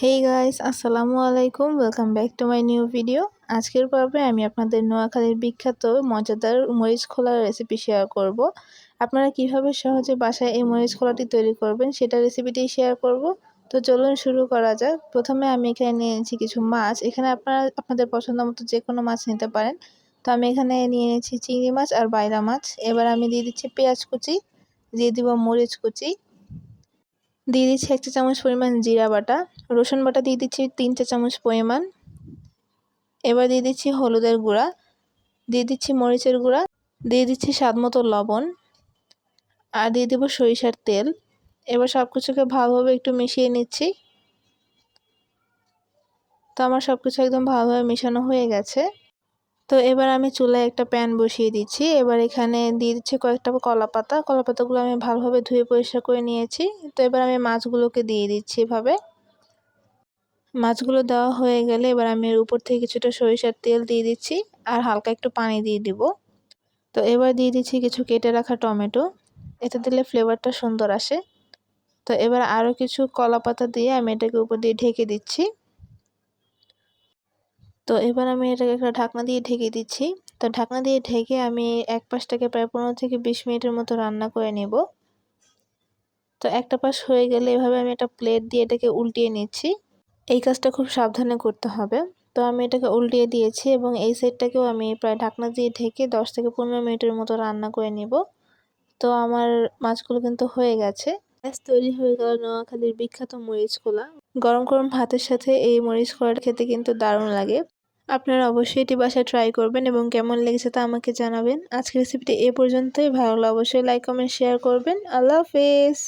Hey guys, আসসালামু আলাইকুম। Welcome back to my new video. আজকের পর্বে আমি আপনাদের নোয়াখালীর বিখ্যাত মজাদার মরিচ খোলার রেসিপি শেয়ার করব। আপনারা কিভাবে সহজে বাসায় এই মরিচ খোলাটি তৈরি করবেন সেটা রেসিপিটি শেয়ার করব। তো চলুন শুরু করা যাক। প্রথমে আমি এখানে নিয়ে নিয়েছি কিছু মাছ। এখানে আপনারা আপনাদের পছন্দ মতো যে কোনো মাছ নিতে পারেন। তো আমি এখানে নিয়ে নিয়েছি চিংড়ি মাছ আর বাইলা মাছ। এবার আমি দিয়ে দিচ্ছি পেঁয়াজ কুচি, দিয়ে দিব মরিচ কুচি, দিয়ে দিচ্ছি 1 চা চামচ পরিমাণ জিরা বাটা, রসুন বাটা দিয়ে দিচ্ছি 3 চা চামচ পরিমাণ। এবার দিয়ে দিচ্ছি হলুদের গুঁড়া, দিয়ে দিচ্ছি মরিচের গুঁড়া, দিয়ে দিচ্ছি স্বাদমতো লবণ আর দিয়ে দেবো সরিষার তেল। এবার সব কিছুকে ভালোভাবে একটু মিশিয়ে নিচ্ছি। তো আমার সব কিছু একদম ভালোভাবে মেশানো হয়ে গেছে। তো এবার আমি চুলায় একটা প্যান বসিয়ে দিচ্ছি। এবার এখানে দিয়ে দিচ্ছি কয়েকটা কলাপাতা। কলাপাতাগুলো আমি ভালোভাবে ধুয়ে পরিষ্কার করে নিয়েছি। তো এবার আমি মাছগুলোকে দিয়ে দিচ্ছি এভাবে। মাছগুলো দেওয়া হয়ে গেলে এবার আমি এর উপর থেকে কিছুটা সরিষার তেল দিয়ে দিচ্ছি আর হালকা একটু পানি দিয়ে দিব। তো এবার দিয়ে দিচ্ছি কিছু কেটে রাখা টমেটো, এতে দিলে ফ্লেভারটা সুন্দর আসে। তো এবার আরও কিছু কলাপাতা দিয়ে আমি এটাকে উপর দিয়ে ঢেকে দিচ্ছি। তো এবার আমি এটাকে একটা ঢাকনা দিয়ে ঢেকে দিচ্ছি। তো ঢাকনা দিয়ে ঢেকে আমি এক পাশটাকে প্রায় 15 থেকে 20 মিনিটের মতো রান্না করে নেব। তো একটা পাশ হয়ে গেলে এভাবে আমি একটা প্লেট দিয়ে এটাকে উল্টিয়ে নিচ্ছি। এই কাজটা খুব সাবধানে করতে হবে। তো আমি এটাকে উল্টিয়ে দিয়েছি এবং এই সাইডটাকেও আমি প্রায় ঢাকনা দিয়ে ঢেকে 10 থেকে 15 মিনিটের মতো রান্না করে নেব। তো আমার মাছগুলো কিন্তু হয়ে গেছে। ব্যাস তৈরি হয়ে গেল নোয়াখালীর বিখ্যাত মরিচ খোলা। গরম গরম ভাতের সাথে এই মরিচ খোলাটা খেতে কিন্তু দারুণ লাগে। আপনারা অবশ্যই এটি বাসায় ট্রাই করবেন এবং কেমন লেগেছে তা আমাকে জানাবেন। আজকের রেসিপিটি এ পর্যন্তই। ভালো লাগলে অবশ্যই লাইক কমেন্ট শেয়ার করবেন। আল্লাহ হাফেজ।